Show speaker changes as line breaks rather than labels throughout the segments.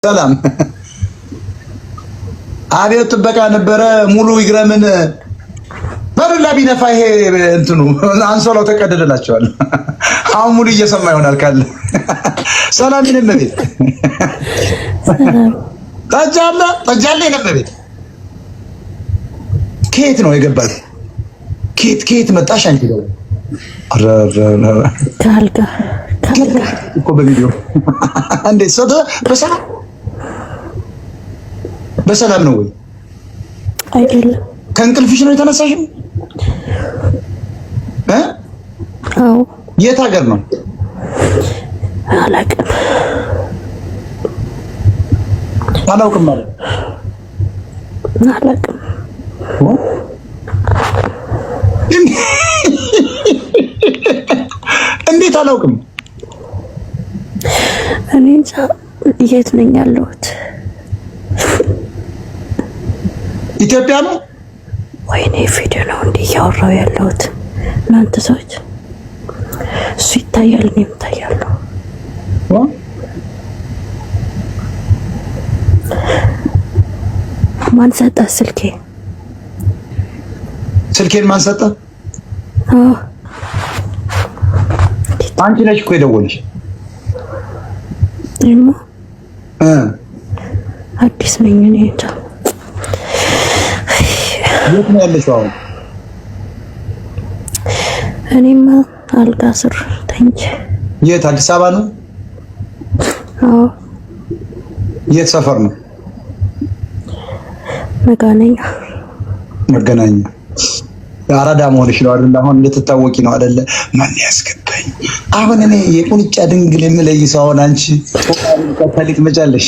ሰላም አብዮት ጥበቃ ነበረ። ሙሉ ይግረምን በሩላ ቢነፋ ይሄ እንትኑ አንሶላው ተቀደደላቸዋል። አሁን ሙሉ እየሰማ ይሆናል ካለ ሰላም ይነም ቤት ጠጃለ ይነም ቤት ከየት ነው የገባል? ከየት መጣሽ አንቺ? ነው
ካልጋ
እኮ በቪዲዮ እንዴት ሰደ በሰላም ነው ወይ?
አይደለም።
ከእንቅልፍሽ ነው የተነሳሽው?
አዎ።
የት ሀገር ነው? አላውቅም ማለት
አላውቅም።
እንዴት አላውቅም?
እኔ እንጃ የት ነኝ ያለሁት?
ኢትዮጵያ ነው።
ወይኔ ቪዲዮ ነው እንዴ እያወራሁ ያለሁት? እናንተ ሰዎች እሱ ይታያል፣ እኔም እታያለሁ። ማን ሰጠ
ስልኬን ማን ሰጠ? አንቺ ነሽ እኮ የደወልሽ።
እማ አዲስ ነኝ እኔ እንጃ።
የት ነው ያለሽው አሁን?
እኔማ አልጋ ስር ተኝቼ።
የት? አዲስ አበባ ነው?
አዎ።
የት ሰፈር ነው? መገናኛ። አራዳ መሆንሽ ነው አይደል? አሁን እንድትታወቂ ነው አይደል? ማን ያስገባኝ አሁን? እኔ የቁንጫ ድንግል የምለይ ሰው አሁን አንቺ ተሊት መጫለሽ።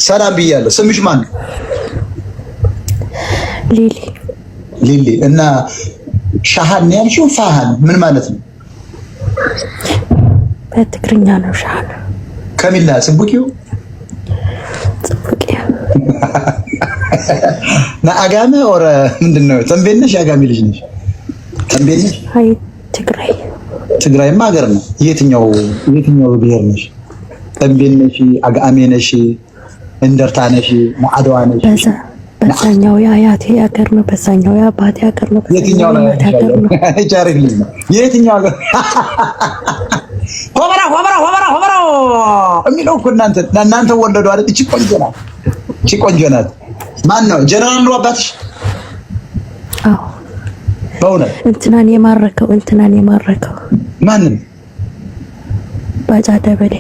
ሰላም ብያለሁ። ስምሽ ማን ነው? ሊሊ። እና ሻሃን ያልሽው ፋሃን ምን ማለት ነው?
በትግርኛ ነው ሻሃን።
ከሚላ ጽቡቂው አጋሜ ወረ ምንድነው? ተንቤን ነሽ? አጋሜ ልጅ ነሽ? ተንቤን ነሽ?
አይ
ትግራይማ ሀገር ነው። የትኛው ብሔር ነሽ? ተንቤን ነሽ? አጋሜ ነሽ? እንደርታ ነሽ? ማዕደዋ ነሽ?
በዛኛው የአያቴ ሀገር ነው፣ በዛኛው የአባቴ ሀገር ነው።
የትኛው ነው? የትኛው ሀገር? ሆበራ የሚለው እኮ እናንተ ወለዱ አይደል? እቺ ቆንጆ ናት። ማን ነው ጀነራል ነው አባትሽ?
አዎ።
በእውነት
እንትናን የማረከው ማንን? ባጫ ደበሌ።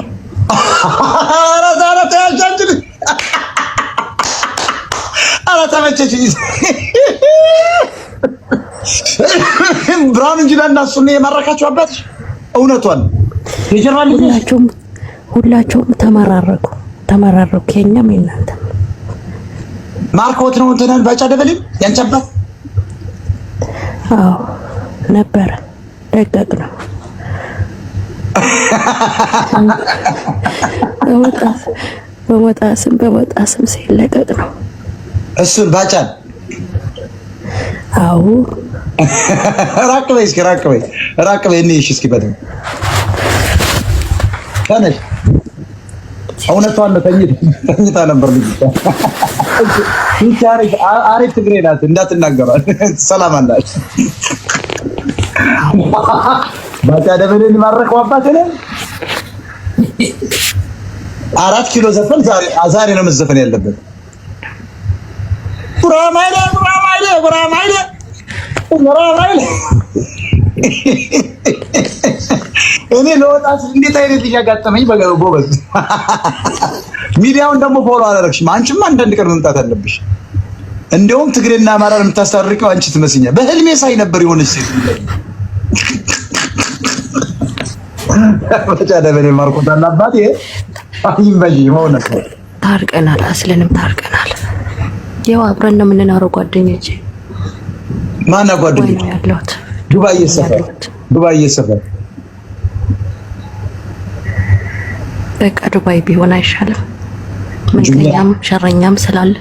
ኧረ ተመቸችኝ። ብርሃኑ እንጂ እና እሱ ነው የማረካቸው አባትሽ? እውነቷን የጀነራል
ሁላቸውም ተመራረኩ። የኛም የእናንተ
ማርኮት ነው እንትናን ባጫ ደበሌ ያንቺ አባት?
አዎ ነበረ። ደቀቅ ነው በመጣ ስም ሲለቀቅ ነው
እሱን ባጫን።
አዎ
ራቅ በይ እኔ እሺ። እስኪ በደምብ ታነሽ። እውነቷን ነው። ተኝታ ነበር ልጅ። አሪፍ ትግሬ ናት እንዳትናገሯት። ሰላም አላችሁ? ባጫ ደበሌን ማረከው አባት ነው። 4 ኪሎ ዘፈን ዛሬ ነው መዘፈን ያለበት። ጉራማይሌ እኔ ለወጣት እንዴት አይነት ልጅ ያጋጠመኝ በጎበዝ። ሚዲያውን ደግሞ ፎሎ አላደረግሽም። አንቺማ አንዳንድ ቀን መምጣት አለብሽ። እንደውም ትግሬና አማራን የምታስታርቂው አንቺ ትመስኛለሽ። በህልሜ ሳይ ነበር የሆነች ሴት ባጫ ደበሌ ማርኮት አላባት። ይሄ ሆነ።
ታርቀናል፣ አስለንም ታርቀናል። ያው አብረን ነው የምንኖረው ጓደኞቼ።
ማን ጓደኞቼ?
ያለሁት
ዱባይ እየሰፈር
በቃ ዱባይ ቢሆን አይሻልም? ምንኛም ሸረኛም ስላለ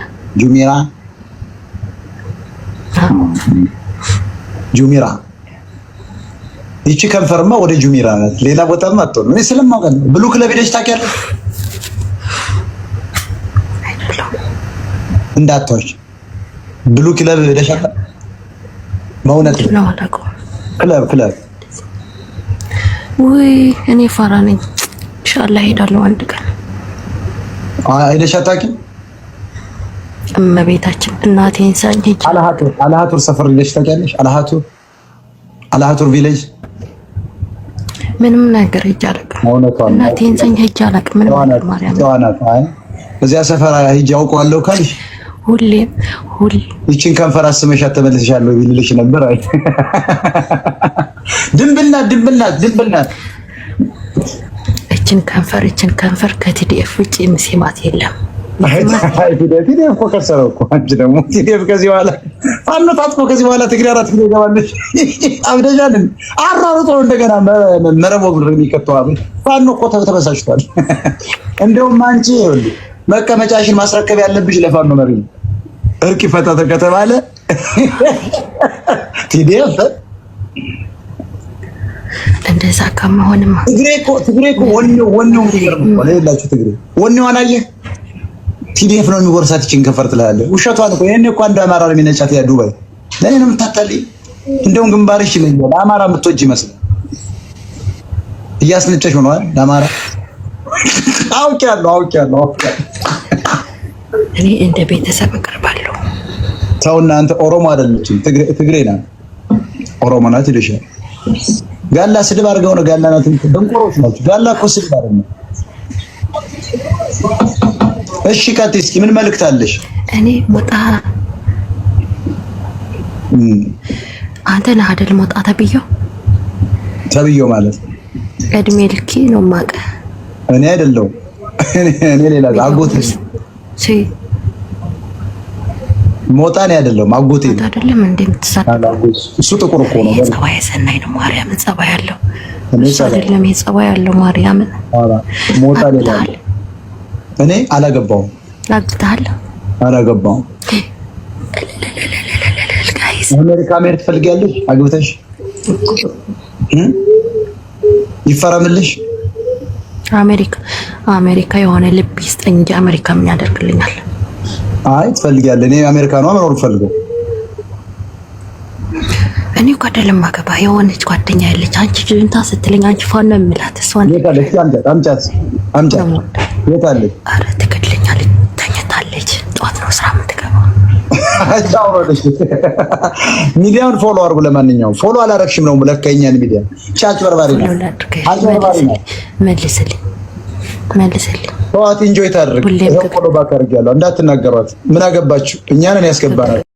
ጁሚራ ይቺ ከንፈርማ ወደ ጁሚራ ናት። ሌላ ቦታማ አትሆንም። እኔ ስለማውቀው ነው። ብሉ ክለብ ሄደሽ ታውቂያለሽ? እንዳትዋሽ። ብሉ ክለብ ሄደሻል? በእውነት
ነው አላውቀውም።
ክለብ
ወይ እኔ ፋራ ነኝ። ኢንሻአላህ ሄዳለሁ አንድ ቀን።
ሄደሽ አታውቂም?
እመቤታችን እናቴን ሳኝ ሄጅ
አልሃቱር ሰፈር ሄደሽ ታውቂያለሽ? አልሃቱር ቪሌጅ
ምንም ነገር ሄጅ አላውቅም። እናቴን ሳኝ ሄጅ አላውቅም። ምንም ነገር ማርያም
እዚያ ሰፈር ሄጅ አውቀዋለሁ ካልሽ
ሁሌ
ይቺን ከንፈር አስመሻት ተመልሰሻለሁ ይልልሽ ነበር። አይ ድንብልና
እችን ከንፈር ከቲዲኤፍ ውጪ ምስማት የለም።
ቲዲኤፍ እኮ ከሰረው እኮ አንቺ ደግሞ ቲዲኤፍ ከዚህ በኋላ ፋኖ ታጥቆ ከዚህ በኋላ ትግሬ 4 ኪሎ ይገባለሽ። አብደጃልን አራሩጦ እንደገና መረቦ ብር የሚከተው ፋኖ እኮ ተበሳጭቷል። እንደውም አንቺ ይኸውልሽ መቀመጫሽን ማስረከብ ያለብሽ ለፋኖ መሪ ነው። እርቅ ይፈታ ከተባለ ቲዲኤፍ
እንደዛ ከመሆንማ
ትግሬ እኮ ወኔው የሚገርም እኮ ነው። ይላችሁ ትግሬ ወኔዋን አየህ? ቲዲኤፍ ነው የሚጎርሳት ይችን ከፈር ትላለህ። ውሸቷን እኮ ይሄኔ እኮ አንድ አማራ ነው የሚነጫት ያ ዱባይ። ለኔ ነው የምታጣልኝ። እንደውም ግንባርሽ ይለኛል። አማራ የምትወጂ ይመስል እያስነጨሽ ሆኗል። ለአማራ አውቄያለሁ።
እኔ እንደ ቤተሰብ እቀርባለሁ።
ሰውና አንተ ኦሮሞ አይደለችም ትግሬ ናት። ኦሮሞ ናት ይልሻል። ጋላ ስድብ አድርገው ነው። ጋላ ናት። ደንቆሮች ናቸው። ጋላ እኮ ስድብ አይደለም። እሺ ቀጥይ እስኪ ምን መልእክት አለሽ?
እኔ ሞጣ አንተ ነህ አይደል? ሞጣ ተብዬው ማለት እድሜ ልኬ ነው የማውቅህ።
እኔ አይደለሁም። እኔ ሌላ አጎቴ ሞጣ ነው አይደለም። አጎቴ ነው አይደለም። እንደምትሳደው እሱ ጥቁር እኮ ነው። ጸባይ ሰናይ ነው። ማርያም ጸባይ ያለው አይደለም። የጸባይ ያለው ማርያም ሞጣ ሌላ። እኔ አላገባውም።
አግብተሃል?
አላገባውም። አሜሪካ መሄድ ትፈልጊያለሽ? አግብተሽ ይፈረምልሽ?
አሜሪካ የሆነ ልብ ይስጠኝ እንጂ አሜሪካ ምን ያደርግልኛል?
አይ ትፈልጊያለሽ? እኔ አሜሪካ ነው መኖር ፈልገው።
እኔ እኮ አይደለም ማገባ የሆነች ጓደኛ ያለች አንቺ ጅንታ ስትለኝ አንቺ ፋን ነው የምላት እሷን
የታለች? አምጫት የታለች?
ኧረ ትገድለኛለች። ተኝታለች። ጠዋት ነው ስራ የምትገባው።
አጫውሮልሽ ሚዲያውን ፎሎ አድርጉ። ለማንኛውም ፎሎ አላረግሽም ነው ለከኛን ሚዲያ ቻች በርባሪ
መልስልኝ።
ጠዋት ኢንጆይ ታድርግ። ፎሎ ባክ አድርጊያለሁ። እንዳትናገሯት። ምን አገባችሁ? እኛ ነን ያስገባናል።